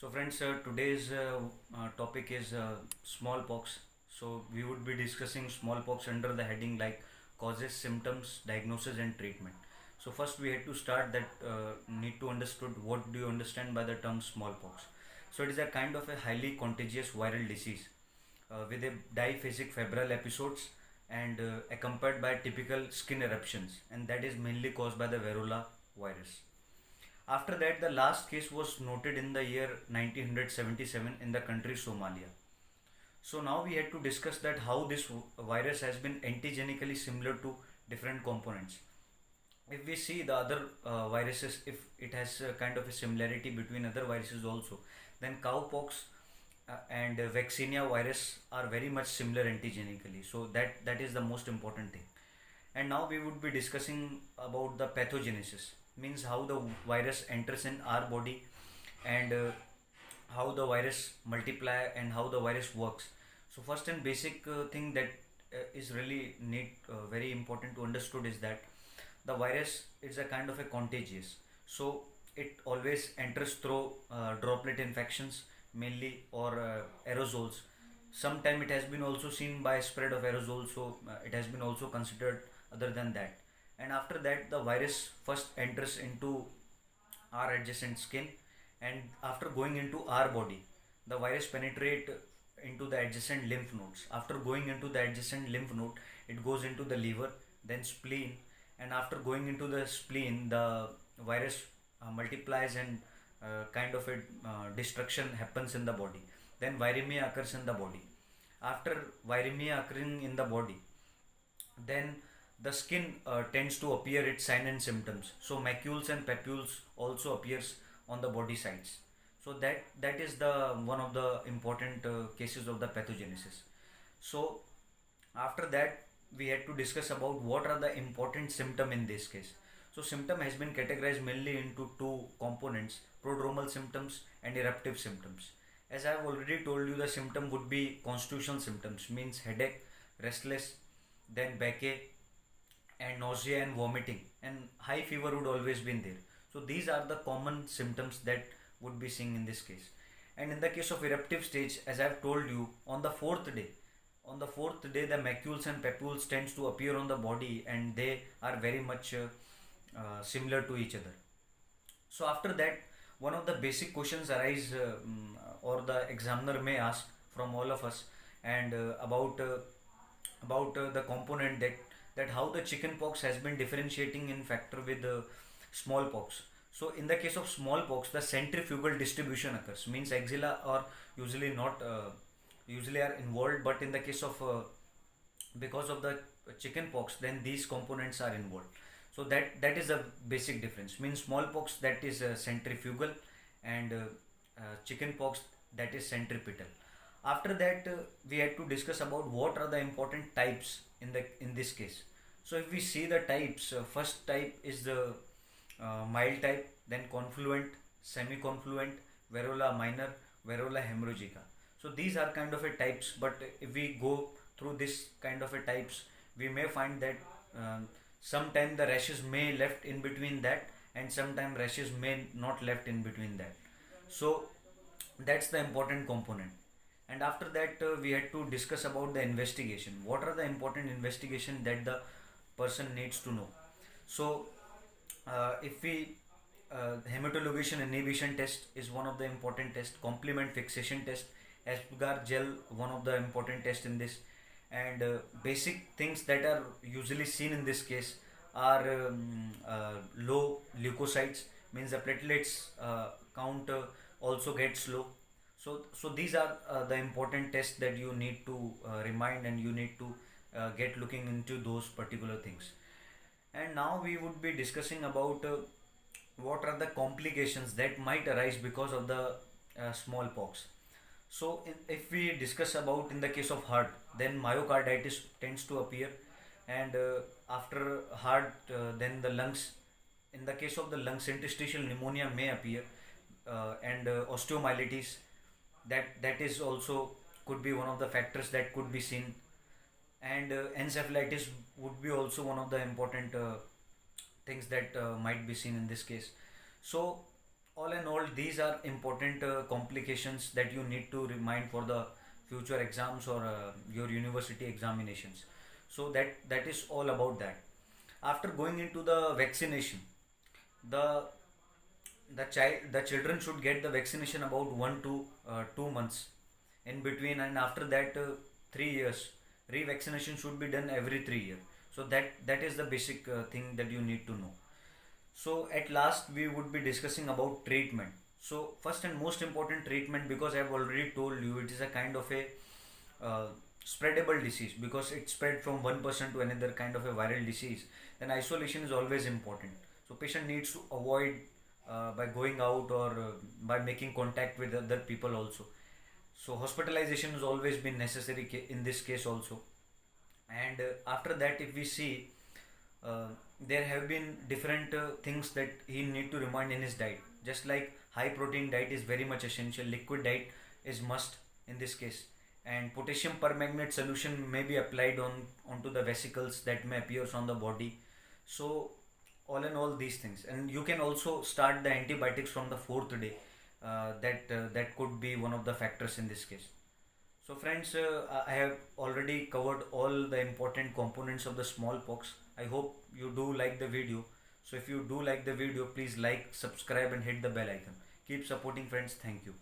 So friends, today's topic is smallpox. So we would be discussing smallpox under the heading like causes, symptoms, diagnosis and treatment. So first we had to start that need to understood what do you understand by the term smallpox. So it is a kind of a highly contagious viral disease with a diphasic febrile episodes and accompanied by typical skin eruptions, and that is mainly caused by the varroa virus. After that, the last case was noted in the year 1977 in the country Somalia. So now we had to discuss that how this virus has been antigenically similar to different components. If we see the other viruses, if it has a kind of a similarity between other viruses also, then cowpox and vaccinia virus are very much similar antigenically. So that is the most important thing. And now we would be discussing about the pathogenesis, means how the virus enters in our body and how the virus multiply and how the virus works. So first and basic thing that is really need very important to understood is that the virus is a kind of a contagious, so it always enters through droplet infections mainly, or aerosols. Sometime it has been also seen by spread of aerosol, so it has been also considered other than that. And after that the virus first enters into our adjacent skin, and after going into our body the virus penetrate into the adjacent lymph nodes. After going into the adjacent lymph node, it goes into the liver, then spleen, and after going into the spleen the virus multiplies and kind of a destruction happens in the body. Then viremia occurs in the body. After viremia occurring in the body, then the skin tends to appear its sign and symptoms, so macules and papules also appears on the body sides. So that is the one of the important cases of the pathogenesis. So after that we had to discuss about what are the important symptom in this case. So symptom has been categorized mainly into two components: prodromal symptoms and eruptive symptoms. As I have already told you, the symptom would be constitutional symptoms, means headache, restless, then backache and nausea and vomiting, and high fever would always be in there. So these are the common symptoms that would be seen in this case. And in the case of eruptive stage, as I have told you, on the fourth day the macules and papules tends to appear on the body, and they are very much similar to each other. So after that, one of the basic questions arise, or the examiner may ask from all of us, and about the component that how the chicken pox has been differentiating in factor with smallpox. So in the case of smallpox, the centrifugal distribution occurs, means axilla are usually not usually are involved, but in the case of because of the chicken pox, then these components are involved. So that is a basic difference, means smallpox that is centrifugal, and chicken pox that is centripetal. After that we had to discuss about what are the important types in this case. So if we see the types, first type is the mild type, then confluent, semi-confluent, varrola minor, varrola hemorrhagica. So these are kind of a types, but if we go through this kind of a types, we may find that sometime the rashes may left in between that, and sometime rashes may not left in between that. So that's the important component. And after that we had to discuss about the investigation. What are the important investigation that the person needs to know? So if we hematologation inhibition test is one of the important test, complement fixation test, Apgar gel one of the important test in this. And basic things that are usually seen in this case are low leukocytes, means the platelets count also gets low. So these are the important tests that you need to remind, and you need to get looking into those particular things. And now we would be discussing about what are the complications that might arise because of the smallpox. So if we discuss about in the case of heart, then myocarditis tends to appear, and after heart, then the lungs. In the case of the lungs, interstitial pneumonia may appear, and osteomyelitis. That is also could be one of the factors that could be seen, and encephalitis would be also one of the important things that might be seen in this case. So all in all, these are important complications that you need to remind for the future exams or your university examinations. So that is all about that. After going into the vaccination, the the children should get the vaccination about 1 to 2 months in between, and after that 3 years revaccination should be done every 3 years. So that is the basic thing that you need to know. So at last we would be discussing about treatment. So first and most important treatment, because I have already told you it is a kind of a uh, spreadable disease, because it spread from one person to another, kind of a viral disease, then isolation is always important. So patient needs to avoid by going out or by making contact with other people also. So hospitalization has always been necessary in this case also. And after that, if we see, uh, there have been different things that he need to remind in his diet. Just like high protein diet is very much essential, liquid diet is must in this case, and potassium permanganate solution may be applied onto the vesicles that may appears on the body. So all in all these things, and you can also start the antibiotics from the fourth day. That could be one of the factors in this case. So friends, I have already covered all the important components of the smallpox. I hope you do like the video. So if you do like the video, please like, subscribe and hit the bell icon. Keep supporting friends. Thank you.